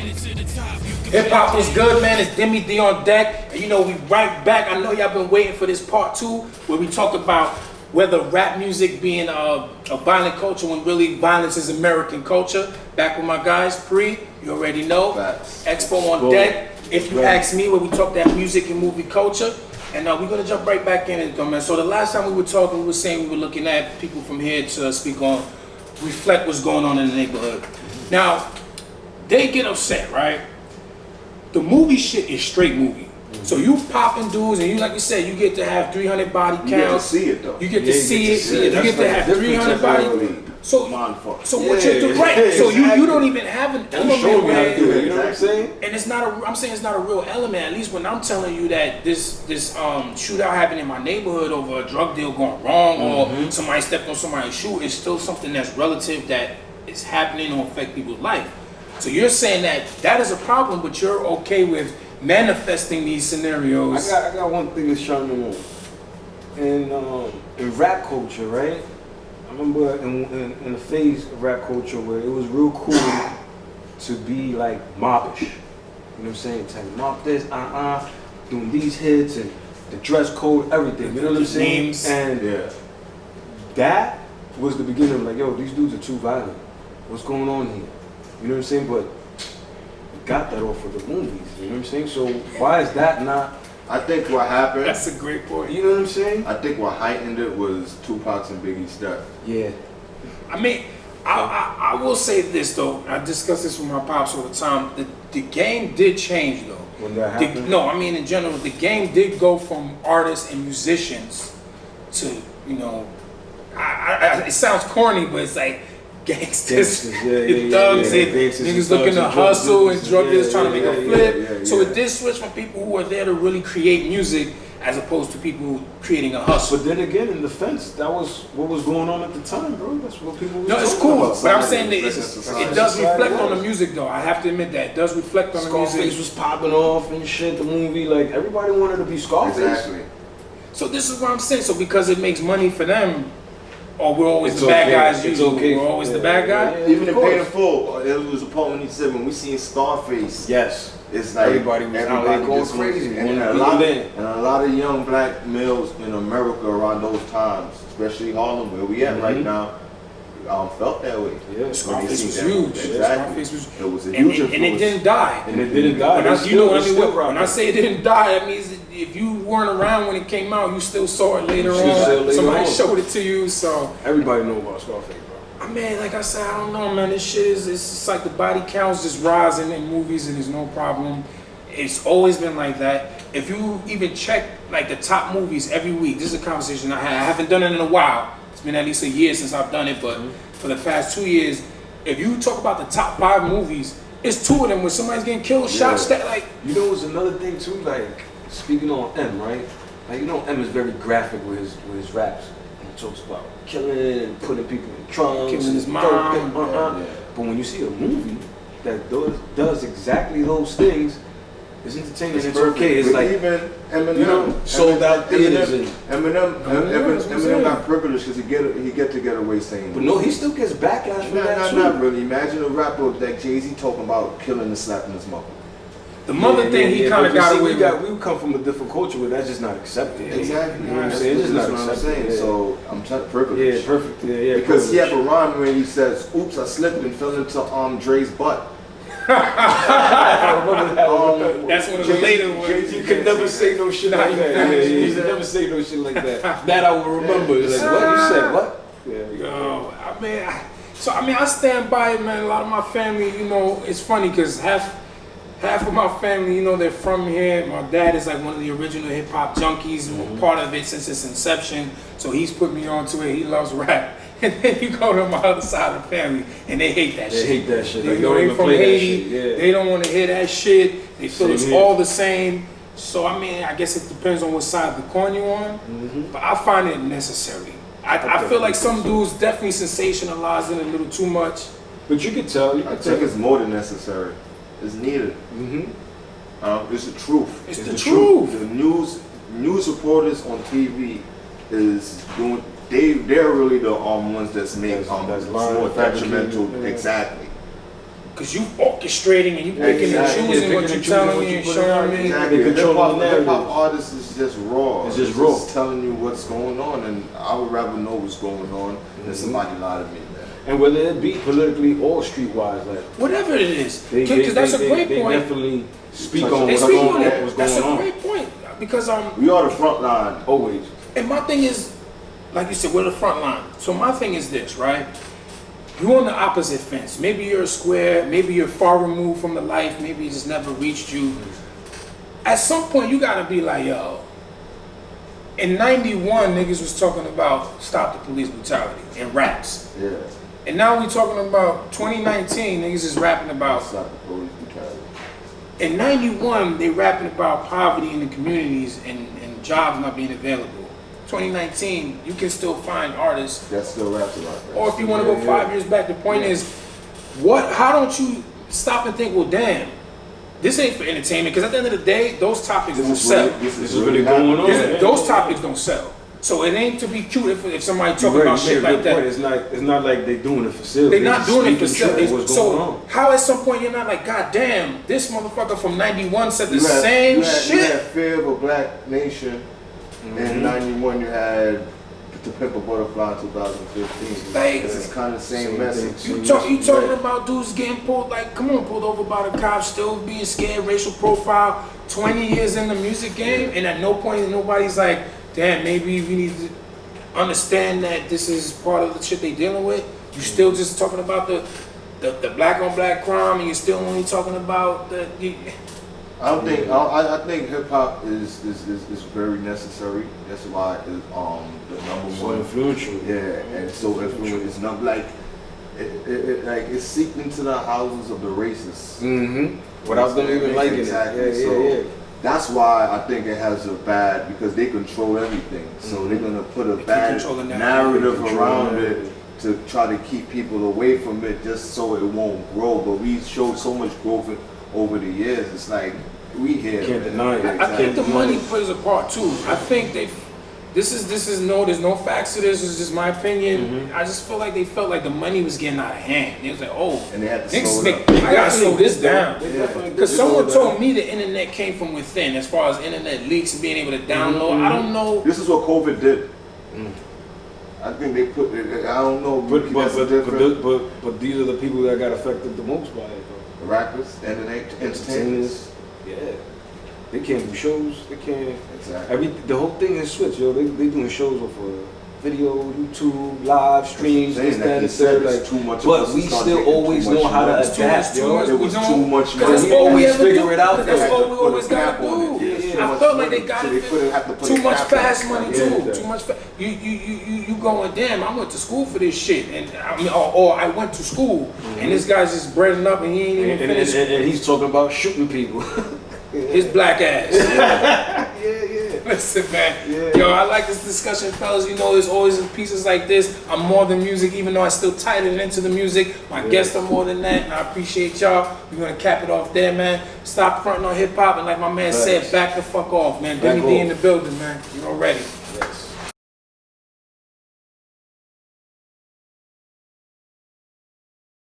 Hip hop is good, man. It's Deme D on deck. And you know, we right back. I know y'all been waiting for this part 2 where we talk about whether rap music being a violent culture when really violence is American culture. Back with my guys, Pre, you already know. Facts. Expo on deck. If you ask me, where we talk that music and movie culture. And we're gonna jump right back in it though, man. So the last time we were talking, we were saying we were looking at people from here to speak on, reflect what's going on in the neighborhood. Now, they get upset, right? The movie shit is straight movie. So you popping dudes and you, like you said, you get to have 300 body counts. You get to see it though. You get to see it. You get to have 300 body. So what you're doing, right? So you don't even have an element where, you know what I'm saying? And it's not a. I'm saying it's not a real element. At least when I'm telling you that this shootout happened in my neighborhood over a drug deal going wrong, or somebody stepped on somebody's shoe, it's still something that's relative that is happening or affect people's life. So you're saying that is a problem, but you're okay with manifesting these scenarios. I got one thing that's trying to know. In rap culture, right? I remember in the phase of rap culture where it was real cool to be like mobbish. You know what I'm saying? Telling mob this, doing these hits and the dress code, everything. You know what I'm saying? Names. And that was the beginning of like, yo, these dudes are too violent. What's going on here? You know what I'm saying? But we got that off of the movies. You know what I'm saying? So why is that not? I think what happened. That's a great point. You know what I'm saying? I think what heightened it was Tupac's and Biggie's death. Yeah. I mean, I will say this though. I discuss this with my pops all the time. The game did change though. When that happened? No, I mean in general, the game did go from artists and musicians to, you know, it sounds corny, but it's like gangsters, thugs, and niggas looking to hustle and drug dealers trying to make a flip. So it did switch from people who are there to really create music as opposed to people creating a hustle. But then again, in defense, that was what was going on at the time, bro. That's what people were it's talking cool. about. But I'm saying that it does reflect on the music, though. I have to admit that. It does reflect on the music. Scarface was popping off and shit, the movie. Like, everybody wanted to be Scarface. Exactly. So this is what I'm saying. So because it makes money for them, or we're always the bad guys usually. We're always the bad guy? Even in Paid in Full, it was a part when he said, when we seen Scarface, it's like everybody was out there going crazy. And a lot of young black males in America around those times, especially Harlem, where we at right now, felt that way. Yeah, Scarface was huge. Exactly. It was a huge influence. And it didn't die. And it didn't die. When I say it didn't die, that means if you weren't around when it came out, you still saw it later on. Somebody showed it to you, so. Everybody know about Scarface, bro. I mean, like I said, I don't know, man. This shit is, it's just like the body counts just rising in movies and there's no problem. It's always been like that. If you even check like the top movies every week, this is a conversation I haven't done it in a while. It's been at least a year since I've done it, but for the past 2 years, if you talk about the top 5 movies, it's 2 of them where somebody's getting killed, shot, like. You know, it's another thing too, like, speaking on M, right? Like, you know, M is very graphic with his raps. He talks about killing and putting people in trunks, killing his mom. But when you see a movie that does exactly those things, it's entertaining. It's okay. It's like even Eminem, you know, sold out theaters. Eminem got privileged because he get to get away saying. But no, he still gets backlash for that too. Not really. Imagine a rapper like Jay-Z talking about killing and slapping his mother. The mother thing he kind of got away with. We come from a different culture where that's just not accepted. Exactly. You know what I'm saying? It's just not accepted. So I'm privileged. Yeah, perfect. Yeah. Because he have a rhyme where he says, "Oops, I slipped and fell into Dre's butt." I remember that. That's one of the later ones. You could never say no shit like that. You could never say no shit like that. That I will remember. It's like, what? You said what? Yo, I mean, I stand by it, man. A lot of my family, you know, it's funny because half of my family, you know, they're from here. My dad is like one of the original hip hop junkies, part of it since its inception. So he's put me onto it. He loves rap. And then you go to my other side of the family, and they hate that shit. They hate that shit. They from Haiti. They don't want to hear that shit. They feel it's all the same. So, I mean, I guess it depends on what side of the coin you're on. But I find it necessary. I feel like some dudes definitely sensationalize it a little too much. But you can tell. I think it's more than necessary. It's needed. It's the truth. It's the truth. The news reporters on TV is doing. They're really the ones that's making that's more detrimental. Exactly. Cause you orchestrating and you picking Exactly. and choosing what you're telling me and showing me. Exactly. They control the Hip narrative. hop artist is just raw. It's just raw. telling you what's going on, and I would rather know what's going on than somebody lie to me, man. And whether it be politically or streetwise, like Whatever it is. they Cause that's a great they point. definitely speak Touch on on They what's speak going on on. it. What's That's a going on. great point. Because We are the front line. Always. and my thing is, like you said, we're the front line. So my thing is this, right? You're on the opposite fence. Maybe you're a square, maybe you're far removed from the life, maybe it just never reached you. At some point, you gotta be like, yo, in 91, niggas was talking about stop the police brutality in raps. Yeah. And now we talking about 2019, niggas is rapping about, Stop the police brutality. in 91, they rapping about poverty in the communities and jobs not being available. 2019, you can still find artists. That still raps about that. Or if you want to go 5 years back, the point is, how don't you stop and think, well, damn, this ain't for entertainment, because at the end of the day, those topics don't sell. This is really going on. This- those topics don't sell. So it ain't to be cute if somebody talking about shit like that. It's not like they doing it for sale. They're not doing it for speaking truth sale. of what's going So on. how at some point you're not like, God damn, this motherfucker from 91 said the same You shit? had Fear of a Black Nation. In 91, you had To Pimp a Butterfly in 2015. Like- It's kind of the same Same message. thing. You talking about dudes getting pulled, like, come on, pulled over by the cops, still being scared, racial profile, 20 years in the music game, and at no point nobody's like, damn, maybe we need to understand that this is part of the shit they dealing with. You still just talking about the black on black crime, and you're still only talking about I think hip hop is very necessary. That's why it's the number So one. influential. Yeah, and so influential. It's not like it's seeped into the houses of the racists. Mm-hmm. Without them even liking Exactly. it. Yeah, So yeah, yeah. that's why I think it has a bad, because they control everything. So they're gonna put a bad control the narrative Control around it. it to try to keep people away from it, just so it won't grow. But we showed so much growth over the years. It's like we here. Can't man. deny it. I think the money plays a part too. I think there's no facts to this. It's just my opinion. I just feel like they felt like the money was getting out of hand. They was like, oh, And they had to niggas slow it up. I gotta slow this down. Because Because someone told me the internet came from within, as far as internet leaks and being able to download. I don't know. This is what COVID did. I think they put it. I don't know. But these are the people that got affected the most by it, though. Rappers, entertainers. Yeah. They can't do shows. They can't. Exactly. The whole thing is switched, yo. They doing shows off video, YouTube, live streams, this, that, and the third. Like, too much. but we still always know how to adapt, yo. It was too much. Because that's We all we always ever figure do. it out, Because that's though. all we always gotta do. I felt like they got too much fast money too. Too much. You going, damn, I went to school for this shit, and I mean, or I went to school, and this guy's just breading up, and he ain't even finished And he's talking about shooting people. his black ass. Yeah. Listen, man. Yeah. Yo, I like this discussion, fellas. You know, there's always pieces like this. I'm more than music, even though I still tied it into the music. My guests are more than that, and I appreciate y'all. We're gonna cap it off there, man. Stop fronting on hip hop, and like my man said, back the fuck off, man. Deme D in the building, man. You already.